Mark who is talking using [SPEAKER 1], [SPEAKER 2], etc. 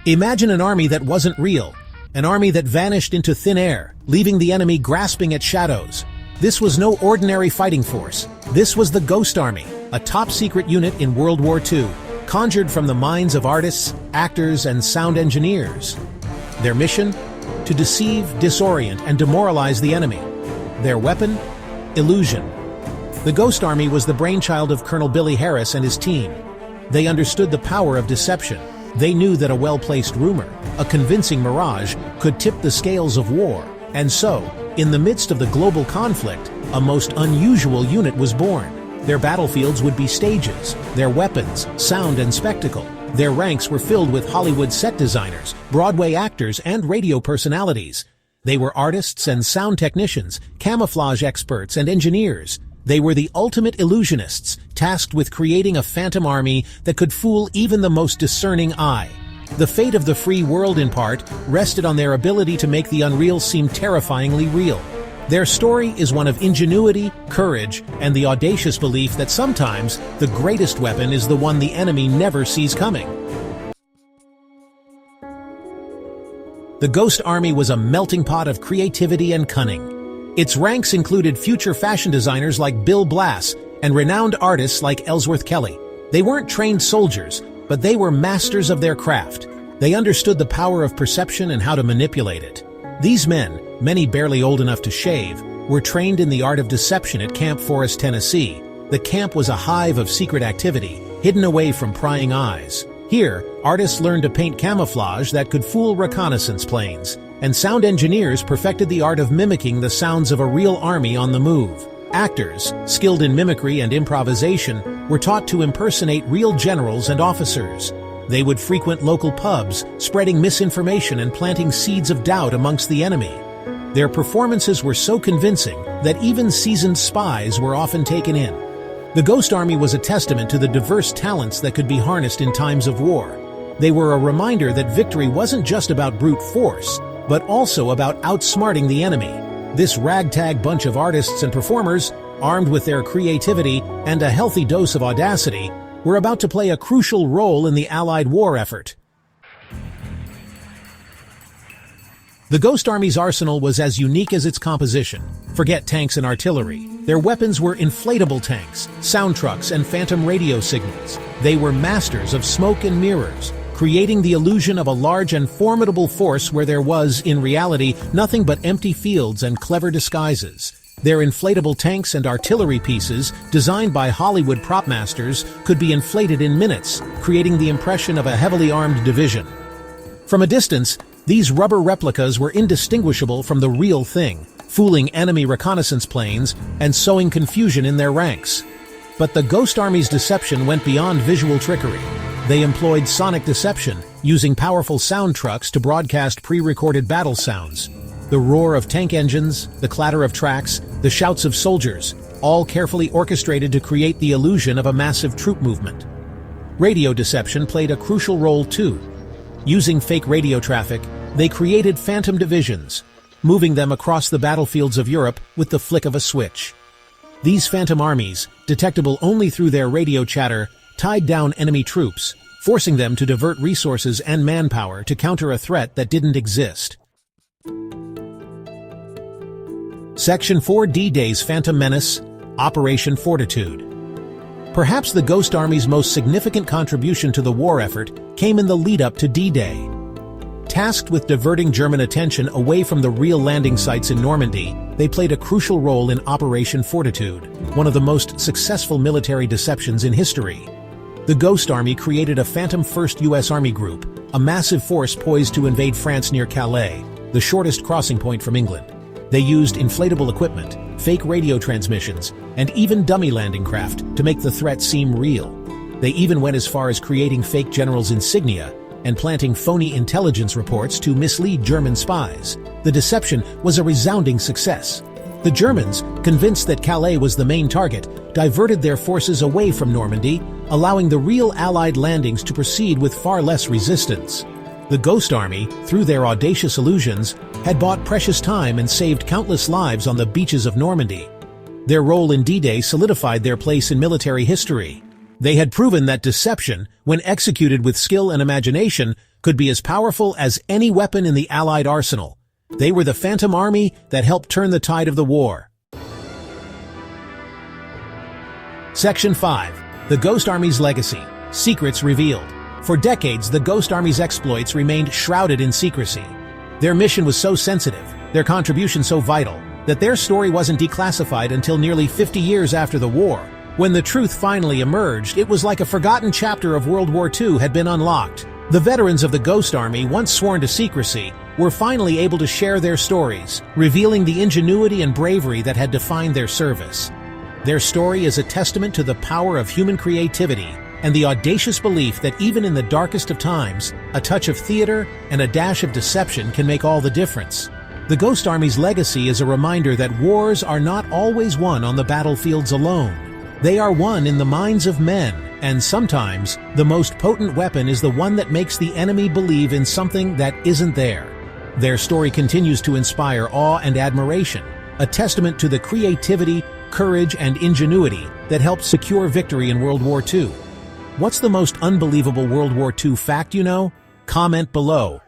[SPEAKER 1] Imagine an army that wasn't real, an army that vanished into thin air, leaving the enemy grasping at shadows. This was no ordinary fighting force. This was the Ghost Army, a top-secret unit in World War II, conjured from the minds of artists, actors, and sound engineers. Their mission? To deceive, disorient, and demoralize the enemy. Their weapon? Illusion. The Ghost Army was the brainchild of Colonel Billy Harris and his team. They understood the power of deception. They knew that a well-placed rumor, a convincing mirage, could tip the scales of war. And so, in the midst of the global conflict, a most unusual unit was born. Their battlefields would be stages, their weapons, sound and spectacle. Their ranks were filled with Hollywood set designers, Broadway actors, and radio personalities. They were artists and sound technicians, camouflage experts and engineers. They were the ultimate illusionists, tasked with creating a phantom army that could fool even the most discerning eye. The fate of the free world, in part, rested on their ability to make the unreal seem terrifyingly real. Their story is one of ingenuity, courage, and the audacious belief that sometimes the greatest weapon is the one the enemy never sees coming. The Ghost Army was a melting pot of creativity and cunning. Its ranks included future fashion designers like Bill Blass and renowned artists like Ellsworth Kelly. They weren't trained soldiers, but they were masters of their craft. They understood the power of perception and how to manipulate it. These men, many barely old enough to shave, were trained in the art of deception at Camp Forest, Tennessee. The camp was a hive of secret activity, hidden away from prying eyes. Here, artists learned to paint camouflage that could fool reconnaissance planes, and sound engineers perfected the art of mimicking the sounds of a real army on the move. Actors, skilled in mimicry and improvisation, were taught to impersonate real generals and officers. They would frequent local pubs, spreading misinformation and planting seeds of doubt amongst the enemy. Their performances were so convincing that even seasoned spies were often taken in. The Ghost Army was a testament to the diverse talents that could be harnessed in times of war. They were a reminder that victory wasn't just about brute force, but also about outsmarting the enemy. This ragtag bunch of artists and performers, armed with their creativity and a healthy dose of audacity, were about to play a crucial role in the Allied war effort. The Ghost Army's arsenal was as unique as its composition. Forget tanks and artillery. Their weapons were inflatable tanks, sound trucks, and phantom radio signals. They were masters of smoke and mirrors, creating the illusion of a large and formidable force where there was, in reality, nothing but empty fields and clever disguises. Their inflatable tanks and artillery pieces, designed by Hollywood prop masters, could be inflated in minutes, creating the impression of a heavily armed division. From a distance, these rubber replicas were indistinguishable from the real thing, fooling enemy reconnaissance planes and sowing confusion in their ranks. But the Ghost Army's deception went beyond visual trickery. They employed sonic deception, using powerful sound trucks to broadcast pre-recorded battle sounds. The roar of tank engines, the clatter of tracks, the shouts of soldiers, all carefully orchestrated to create the illusion of a massive troop movement. Radio deception played a crucial role too. Using fake radio traffic, they created phantom divisions, moving them across the battlefields of Europe with the flick of a switch. These phantom armies, detectable only through their radio chatter, tied down enemy troops, forcing them to divert resources and manpower to counter a threat that didn't exist. Section 4: D-Day's Phantom Menace, Operation Fortitude. Perhaps the Ghost Army's most significant contribution to the war effort came in the lead-up to D-Day. Tasked with diverting German attention away from the real landing sites in Normandy, they played a crucial role in Operation Fortitude, one of the most successful military deceptions in history. The Ghost Army created a Phantom 1st U.S. Army Group, a massive force poised to invade France near Calais, the shortest crossing point from England. They used inflatable equipment, fake radio transmissions, and even dummy landing craft to make the threat seem real. They even went as far as creating fake generals' insignia and planting phony intelligence reports to mislead German spies. The deception was a resounding success. The Germans, convinced that Calais was the main target, diverted their forces away from Normandy, allowing the real Allied landings to proceed with far less resistance. The Ghost Army, through their audacious illusions, had bought precious time and saved countless lives on the beaches of Normandy. Their role in D-Day solidified their place in military history. They had proven that deception, when executed with skill and imagination, could be as powerful as any weapon in the Allied arsenal. They were the Phantom Army that helped turn the tide of the war. Section 5. The Ghost Army's Legacy. Secrets revealed. For decades, the Ghost Army's exploits remained shrouded in secrecy. Their mission was so sensitive, their contribution so vital, that their story wasn't declassified until nearly 50 years after the war. When the truth finally emerged, it was like a forgotten chapter of World War II had been unlocked. The veterans of the Ghost Army, once sworn to secrecy, were finally able to share their stories, revealing the ingenuity and bravery that had defined their service. Their story is a testament to the power of human creativity and the audacious belief that even in the darkest of times, a touch of theater and a dash of deception can make all the difference. The Ghost Army's legacy is a reminder that wars are not always won on the battlefields alone. They are won in the minds of men, and sometimes the most potent weapon is the one that makes the enemy believe in something that isn't there. Their story continues to inspire awe and admiration, a testament to the creativity, courage, and ingenuity that helped secure victory in World War II. What's the most unbelievable World War II fact you know? Comment below.